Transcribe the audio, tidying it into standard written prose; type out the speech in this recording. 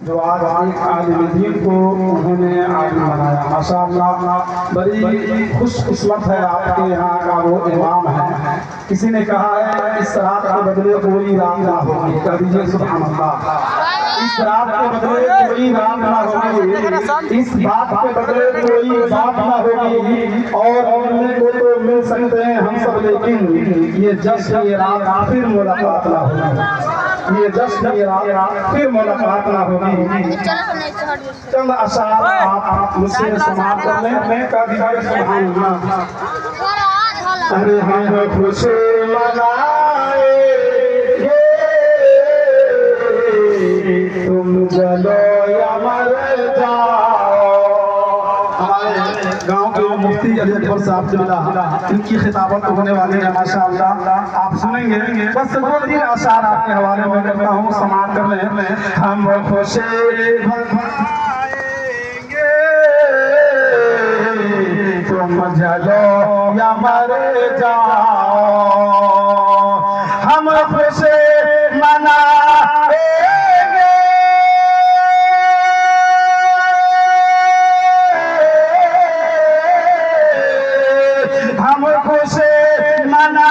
जो आज एक आलिम दीन को उन्होंने आलिम बनाया। माशाअल्लाह बड़ी खुशकिस्मत है आपके यहाँ का वो इमाम है। किसी ने कहा है इस रात के बदले कोई रात ना होगी, कह दीजिए सुभान अल्लाह। इस रात के बदले कोई रात ना होगी, इस बात के बदले कोई बात ना होगी, और मिलने को तो मिल सकते हैं हम सब, लेकिन ये जश्न ये रात फिर मुलाकात ना होगी, ये जश्न ये रात फिर मुलाकात ना होगी। चंद अशार आप मुझसे समाप्त कर लें, मैं कह दीजिए सुभान अल्लाह। अरे हम खुशी मनाएंगे, तुम चलो या मर जाओ। हमारे गांव के मुफ्ती अली अकबर साहब से मिला, इनकी खिताबत होने वाली है माशाअल्लाह, आप सुनेंगे। बस दो तीन आशार आपके हवाले में करता हूँ, समाप्त कर लें। हम खुशी मनाएंगे, तुम चलो या मर जाओ। हम खुशी मनाएंगे, हम खुशी मना